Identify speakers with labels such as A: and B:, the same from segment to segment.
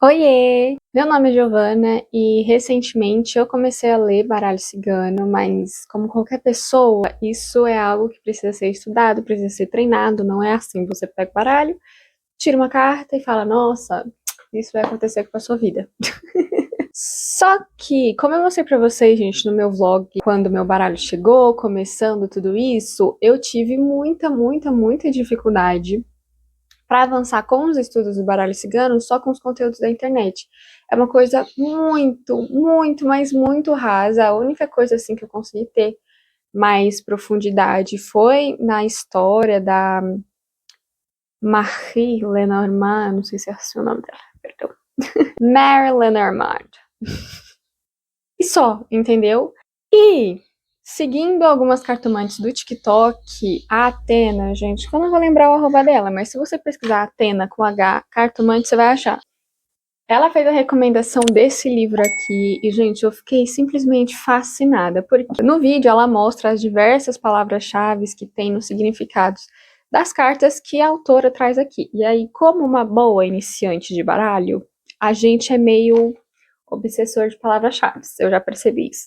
A: Oiê! Meu nome é Giovana e recentemente eu comecei a ler baralho cigano, mas como qualquer pessoa, isso é algo que precisa ser estudado, precisa ser treinado, não é assim, você pega o baralho, tira uma carta e fala, nossa, isso vai acontecer com a sua vida. Só que, como eu mostrei pra vocês, gente, no meu vlog, quando meu baralho chegou, começando tudo isso, eu tive muita dificuldade para avançar com os estudos do baralho cigano só com os conteúdos da internet. É uma coisa mas muito rasa. A única coisa assim que eu consegui ter mais profundidade foi na história da Marie Lenormand, não sei se é assim o nome dela, perdão. Mary Lenormand. E só, entendeu? E seguindo algumas cartomantes do TikTok, a Atena, gente, que eu não vou lembrar o arroba dela, mas se você pesquisar Atena com H, cartomante, você vai achar. Ela fez a recomendação desse livro aqui e, gente, eu fiquei simplesmente fascinada, porque no vídeo ela mostra as diversas palavras-chave que tem nos significados das cartas que a autora traz aqui. E aí, como uma boa iniciante de baralho, a gente é meio obsessor de palavras-chave, eu já percebi isso.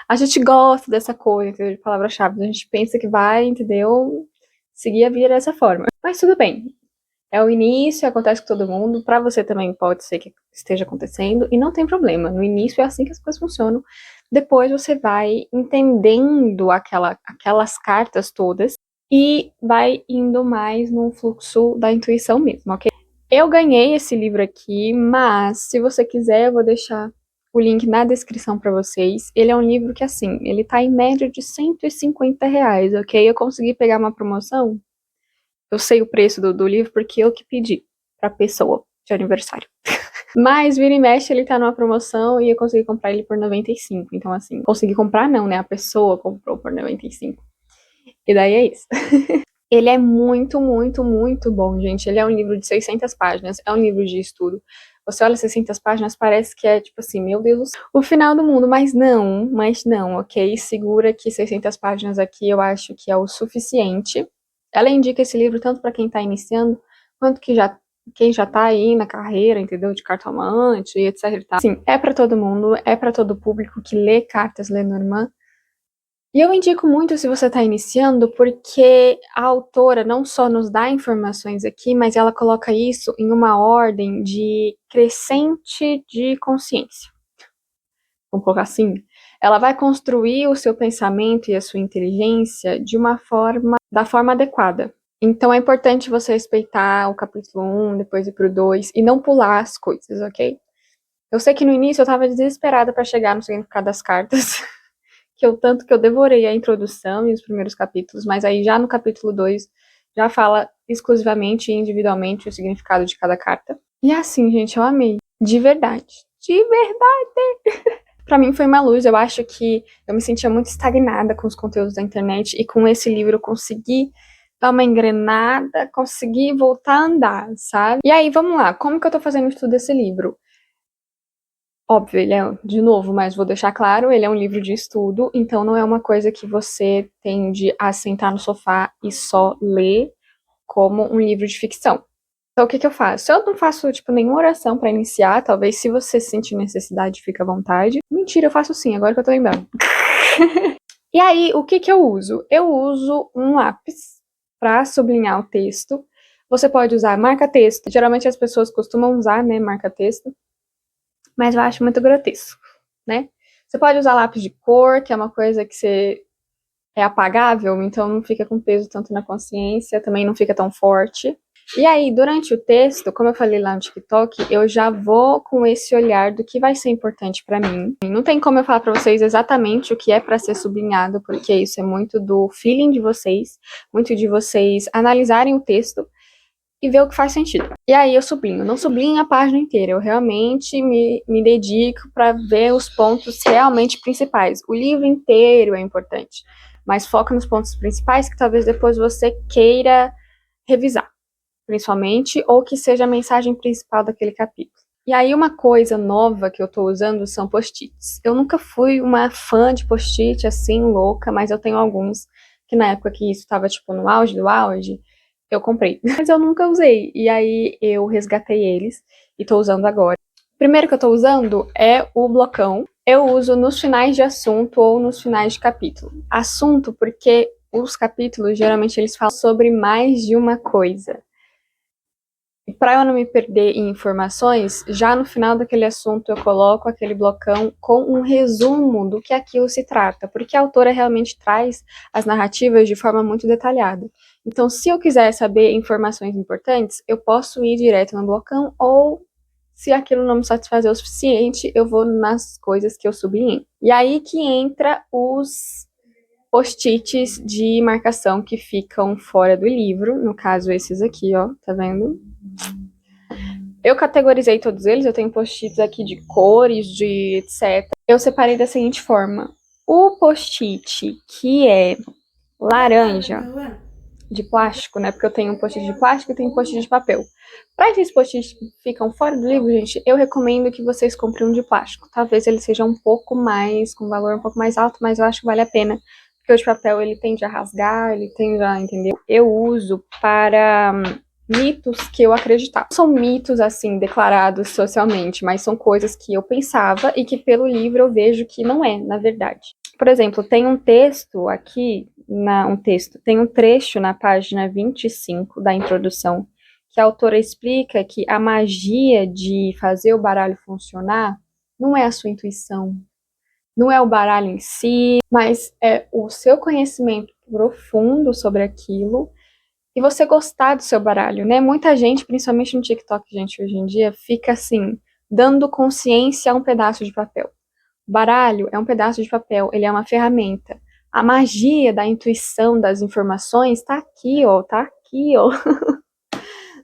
A: A gente gosta dessa coisa, entendeu, de palavras-chave, a gente pensa que vai, entendeu, seguir a vida dessa forma. Mas tudo bem, é o início, acontece com todo mundo, pra você também pode ser que esteja acontecendo, e não tem problema, no início é assim que as coisas funcionam, depois você vai entendendo aquelas cartas todas, e vai indo mais num fluxo da intuição mesmo, ok? Eu ganhei esse livro aqui, mas se você quiser eu vou deixar o link na descrição pra vocês. Ele é um livro que, assim, ele tá em média de R$ 150, ok? Eu consegui pegar uma promoção. Eu sei o preço do livro porque eu que pedi pra pessoa de aniversário. Mas vira e mexe ele tá numa promoção e eu consegui comprar ele por 95. Então, assim, consegui comprar não, né? A pessoa comprou por 95. E daí é isso. Ele é muito bom, gente. Ele é um livro de 600 páginas, é um livro de estudo. Você olha 600 páginas, parece que é tipo assim, meu Deus, o final do mundo, mas não, ok? Segura que 600 páginas aqui eu acho que é o suficiente. Ela indica esse livro tanto para quem tá iniciando, quanto que quem já tá aí na carreira, entendeu? De cartomante, etc e tal. Sim, é para todo mundo, é para todo público que lê cartas Lenormand. E eu indico muito se você está iniciando, porque a autora não só nos dá informações aqui, mas ela coloca isso em uma ordem de crescente de consciência. Vamos colocar assim? Ela vai construir o seu pensamento e a sua inteligência da forma adequada. Então é importante você respeitar o capítulo 1, depois ir pro 2 e não pular as coisas, ok? Eu sei que no início eu estava desesperada para chegar no significado das cartas. Tanto que eu devorei a introdução e os primeiros capítulos, mas aí já no capítulo 2 já fala exclusivamente e individualmente o significado de cada carta. E assim, gente, eu amei. De verdade. De verdade! Pra mim foi uma luz, eu acho que eu me sentia muito estagnada com os conteúdos da internet e com esse livro eu consegui dar uma engrenada, consegui voltar a andar, sabe? E aí, vamos lá, como que eu tô fazendo o estudo desse livro? Óbvio, ele é, de novo, mas vou deixar claro, ele é um livro de estudo, então não é uma coisa que você tende a sentar no sofá e só ler como um livro de ficção. Então, o que que eu faço? Eu não faço, tipo, nenhuma oração pra iniciar, talvez se você sentir necessidade, fica à vontade. Mentira, eu faço sim, agora que eu tô lembrando. E aí, o que que eu uso? Eu uso um lápis pra sublinhar o texto. Você pode usar marca-texto, geralmente as pessoas costumam usar, né, marca-texto, mas eu acho muito grotesco, né? Você pode usar lápis de cor, que é uma coisa que é apagável, então não fica com peso tanto na consciência, também não fica tão forte. E aí, durante o texto, como eu falei lá no TikTok, eu já vou com esse olhar do que vai ser importante pra mim. Não tem como eu falar pra vocês exatamente o que é pra ser sublinhado, porque isso é muito do feeling de vocês, muito de vocês analisarem o texto e ver o que faz sentido. E aí eu sublinho, não sublinho a página inteira, eu realmente me dedico para ver os pontos realmente principais. O livro inteiro é importante, mas foca nos pontos principais que talvez depois você queira revisar, principalmente, ou que seja a mensagem principal daquele capítulo. E aí uma coisa nova que eu tô usando são post-its. Eu nunca fui uma fã de post-it assim, louca, mas eu tenho alguns que na época que isso tava tipo no auge do auge, eu comprei, mas eu nunca usei. E aí eu resgatei eles e tô usando agora. O primeiro que eu tô usando é o blocão. Eu uso nos finais de assunto ou nos finais de capítulo. Assunto porque os capítulos, geralmente, eles falam sobre mais de uma coisa. E para eu não me perder em informações, já no final daquele assunto eu coloco aquele blocão com um resumo do que aquilo se trata, porque a autora realmente traz as narrativas de forma muito detalhada. Então, se eu quiser saber informações importantes, eu posso ir direto no blocão, ou se aquilo não me satisfazer o suficiente, eu vou nas coisas que eu sublinhei. E aí que entra os post-its de marcação que ficam fora do livro, no caso esses aqui, ó, tá vendo? Eu categorizei todos eles, eu tenho post-its aqui de cores, de etc. Eu separei da seguinte forma. O post-it que é laranja, de plástico, né? Porque eu tenho um post-it de plástico e tenho um post-it de papel. Para esses post-its que ficam fora do livro, gente, eu recomendo que vocês comprem um de plástico. Talvez ele seja um pouco mais, com valor um pouco mais alto, mas eu acho que vale a pena. Porque o de papel, ele tende a rasgar, ele tende a, entendeu? Eu uso para mitos que eu acreditava. São mitos, assim, declarados socialmente, mas são coisas que eu pensava e que pelo livro eu vejo que não é, na verdade. Por exemplo, tem um texto aqui, tem um trecho na página 25 da introdução, que a autora explica que a magia de fazer o baralho funcionar não é a sua intuição, não é o baralho em si, mas é o seu conhecimento profundo sobre aquilo e você gostar do seu baralho, né? Muita gente, principalmente no TikTok, gente, hoje em dia, fica assim, dando consciência a um pedaço de papel. O baralho é um pedaço de papel, ele é uma ferramenta. A magia da intuição das informações tá aqui, ó, tá aqui, ó.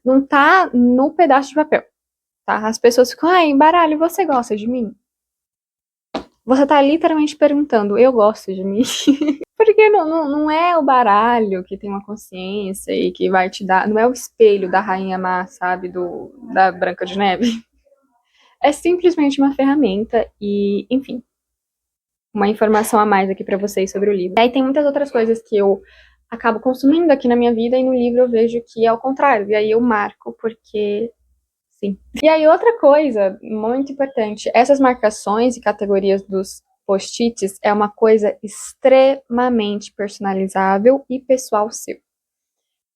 A: Não tá no pedaço de papel, tá? As pessoas ficam, ai, baralho, você gosta de mim? Você tá literalmente perguntando, eu gosto de mim? Porque não é o baralho que tem uma consciência e que vai te dar, não é o espelho da Rainha Má, sabe, da Branca de Neve. É simplesmente uma ferramenta e, enfim, uma informação a mais aqui pra vocês sobre o livro. E aí tem muitas outras coisas que eu acabo consumindo aqui na minha vida e no livro eu vejo que é o contrário. E aí eu marco porque sim. E aí outra coisa muito importante, essas marcações e categorias dos post-its é uma coisa extremamente personalizável e pessoal seu.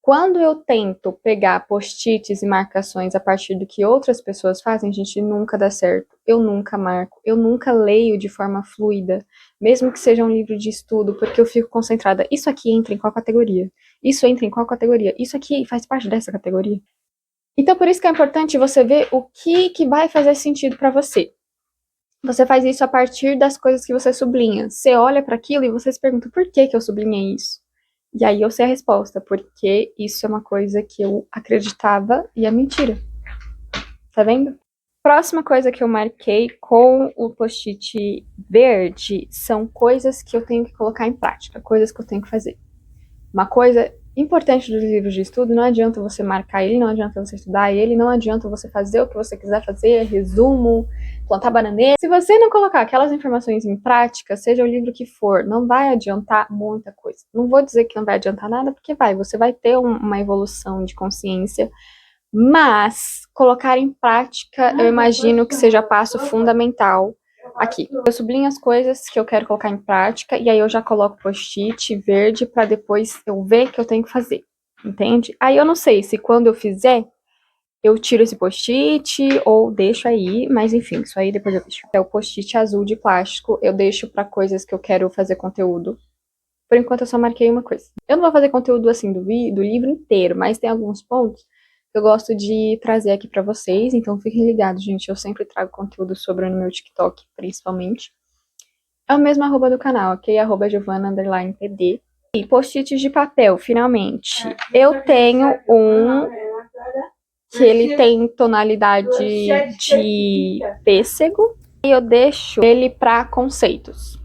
A: Quando eu tento pegar post-its e marcações a partir do que outras pessoas fazem, gente, nunca dá certo. Eu nunca marco, eu nunca leio de forma fluida, mesmo que seja um livro de estudo, porque eu fico concentrada. Isso aqui entra em qual categoria? Isso entra em qual categoria? Isso aqui faz parte dessa categoria? Então, por isso que é importante você ver o que vai fazer sentido para você. Você faz isso a partir das coisas que você sublinha. Você olha para aquilo e você se pergunta, por que eu sublinhei isso? E aí eu sei a resposta, porque isso é uma coisa que eu acreditava e é mentira. Tá vendo? Próxima coisa que eu marquei com o post-it verde são coisas que eu tenho que colocar em prática, coisas que eu tenho que fazer. Uma coisa importante dos livros de estudo, não adianta você marcar ele, não adianta você estudar ele, não adianta você fazer o que você quiser fazer, resumo, plantar bananeira. Se você não colocar aquelas informações em prática, seja o livro que for, não vai adiantar muita coisa. Não vou dizer que não vai adiantar nada, porque você vai ter uma evolução de consciência, mas colocar em prática, eu imagino que seja passo fundamental aqui. Eu sublinho as coisas que eu quero colocar em prática e aí eu já coloco post-it verde para depois eu ver que eu tenho que fazer, entende? Aí eu não sei se quando eu fizer, eu tiro esse post-it ou deixo aí, mas enfim, isso aí depois eu deixo. É o post-it azul de plástico, eu deixo para coisas que eu quero fazer conteúdo. Por enquanto eu só marquei uma coisa. Eu não vou fazer conteúdo assim do livro inteiro, mas tem alguns pontos que eu gosto de trazer aqui pra vocês, então fiquem ligados, gente. Eu sempre trago conteúdo sobre no meu TikTok, principalmente. É o mesmo arroba do canal, ok? Arroba Giovana_PD. E post-its de papel, finalmente. Eu tenho um que ele tem tonalidade de pêssego e eu deixo ele pra conceitos.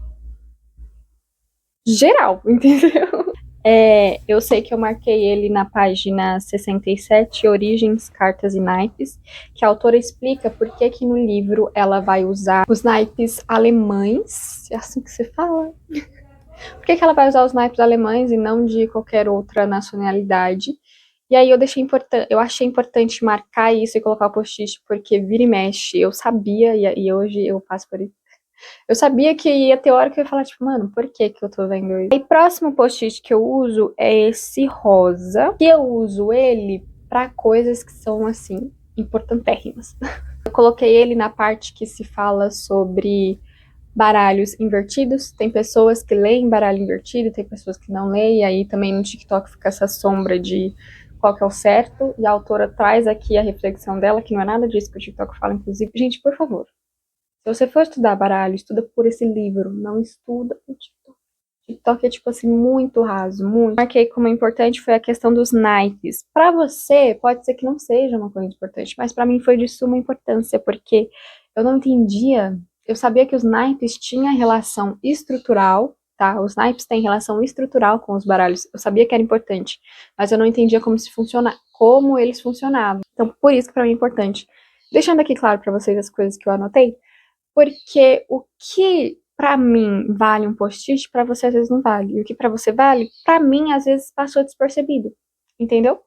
A: Geral, entendeu? Eu sei que eu marquei ele na página 67, Origens, Cartas e Naipes, que a autora explica por que no livro ela vai usar os naipes alemães, é assim que se fala? Por que ela vai usar os naipes alemães e não de qualquer outra nacionalidade? E aí eu achei importante marcar isso e colocar o post-it, porque vira e mexe, eu sabia, e hoje eu passo por isso. Eu sabia que ia ter hora que eu ia falar, tipo, mano, por que que eu tô vendo isso? E próximo post-it que eu uso é esse rosa, que eu uso ele pra coisas que são, assim, importantérrimas. Eu coloquei ele na parte que se fala sobre baralhos invertidos. Tem pessoas que leem baralho invertido, tem pessoas que não leem, e aí também no TikTok fica essa sombra de qual que é o certo, e a autora traz aqui a reflexão dela, que não é nada disso que o TikTok fala, inclusive. Gente, por favor, se você for estudar baralho, estuda por esse livro, não estuda o TikTok. TikTok é, tipo assim, muito raso, muito. Marquei como importante foi a questão dos naipes. Pra você, pode ser que não seja uma coisa importante, mas pra mim foi de suma importância, porque eu não entendia. Eu sabia que os naipes tinham relação estrutural, tá? Os naipes têm relação estrutural com os baralhos. Eu sabia que era importante, mas eu não entendia como eles funcionavam. Então, por isso que pra mim é importante. Deixando aqui claro pra vocês as coisas que eu anotei, porque o que pra mim vale um post-it, pra você às vezes não vale. E o que pra você vale, pra mim às vezes passou despercebido. Entendeu?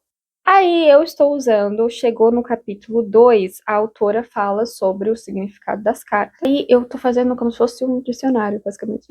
A: Aí eu estou usando, chegou no capítulo 2, a autora fala sobre o significado das cartas. E eu tô fazendo como se fosse um dicionário, basicamente.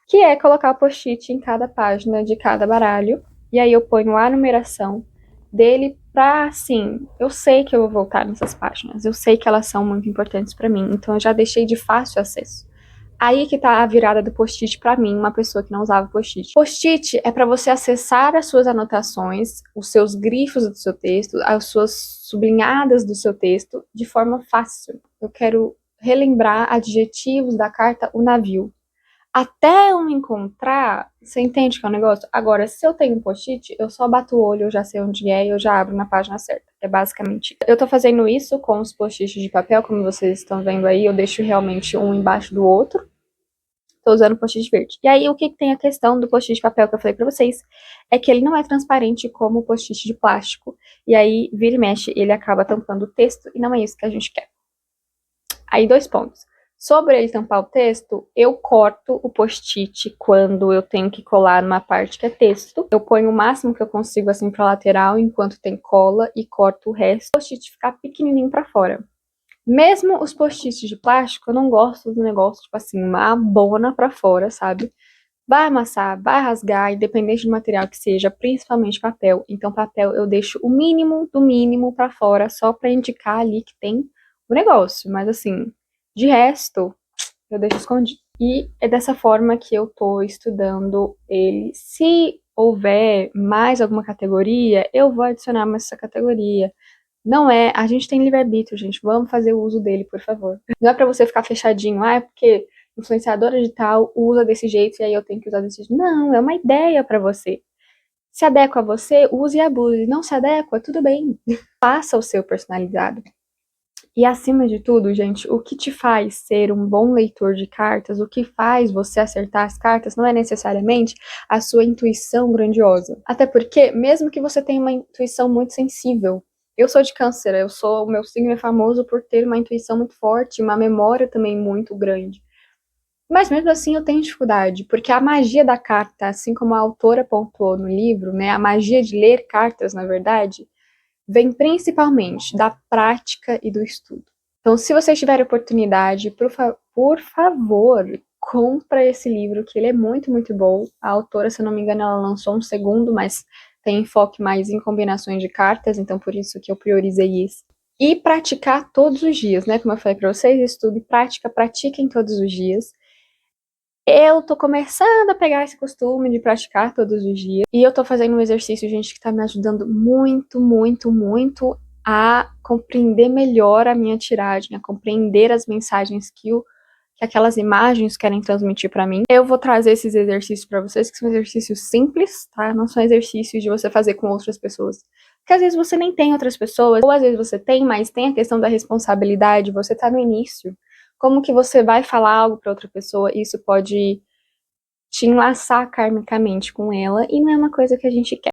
A: Que é colocar o post-it em cada página de cada baralho. E aí eu ponho a numeração dele pra, assim, eu sei que eu vou voltar nessas páginas. Eu sei que elas são muito importantes pra mim. Então eu já deixei de fácil acesso. Aí que tá a virada do post-it pra mim, uma pessoa que não usava post-it. Post-it é pra você acessar as suas anotações, os seus grifos do seu texto, as suas sublinhadas do seu texto de forma fácil. Eu quero relembrar adjetivos da carta O Navio. Até eu encontrar, você entende que é um negócio? Agora, se eu tenho um post-it, eu só bato o olho, eu já sei onde é e eu já abro na página certa. É basicamente. Eu tô fazendo isso com os post-its de papel, como vocês estão vendo aí, eu deixo realmente um embaixo do outro. Tô usando post-it verde. E aí, o que tem a questão do post-it de papel que eu falei pra vocês, é que ele não é transparente como o post-it de plástico. E aí, vira e mexe, ele acaba tampando o texto, e não é isso que a gente quer. Aí, 2 pontos. Sobre ele tampar o texto, eu corto o post-it quando eu tenho que colar numa parte que é texto. Eu ponho o máximo que eu consigo assim pra lateral, enquanto tem cola, e corto o resto. O post-it ficar pequenininho pra fora. Mesmo os post-its de plástico, eu não gosto do negócio, tipo assim, uma abona pra fora, sabe? Vai amassar, vai rasgar, independente do material que seja, principalmente papel. Então, papel eu deixo o mínimo do mínimo pra fora, só pra indicar ali que tem o negócio. Mas assim, de resto, eu deixo escondido. E é dessa forma que eu tô estudando ele. Se houver mais alguma categoria, eu vou adicionar mais essa categoria. Não é, a gente tem livre-arbítrio, gente, vamos fazer o uso dele, por favor. Não é pra você ficar fechadinho, é porque influenciadora digital usa desse jeito e aí eu tenho que usar desse jeito. Não, é uma ideia pra você. Se adequa a você, use e abuse. Não se adequa, tudo bem. Faça o seu personalizado. E acima de tudo, gente, o que te faz ser um bom leitor de cartas, o que faz você acertar as cartas, não é necessariamente a sua intuição grandiosa. Até porque, mesmo que você tenha uma intuição muito sensível, eu sou de câncer, o meu signo é famoso por ter uma intuição muito forte, uma memória também muito grande. Mas mesmo assim eu tenho dificuldade, porque a magia da carta, assim como a autora pontuou no livro, né, a magia de ler cartas, na verdade, vem principalmente da prática e do estudo. Então, se vocês tiverem oportunidade, por favor, compra esse livro, que ele é muito, muito bom. A autora, se eu não me engano, ela lançou um segundo, mas tem enfoque mais em combinações de cartas, então por isso que eu priorizei isso. E praticar todos os dias, né? Como eu falei para vocês, estudo e prática, pratiquem todos os dias. Eu tô começando a pegar esse costume de praticar todos os dias. E eu tô fazendo um exercício, gente, que tá me ajudando muito, muito, muito a compreender melhor a minha tiragem, a compreender as mensagens que aquelas imagens querem transmitir pra mim. Eu vou trazer esses exercícios pra vocês, que são exercícios simples, tá? Não são exercícios de você fazer com outras pessoas. Porque às vezes você nem tem outras pessoas, ou às vezes você tem, mas tem a questão da responsabilidade, você tá no início. Como que você vai falar algo pra outra pessoa, isso pode te enlaçar karmicamente com ela, e não é uma coisa que a gente quer.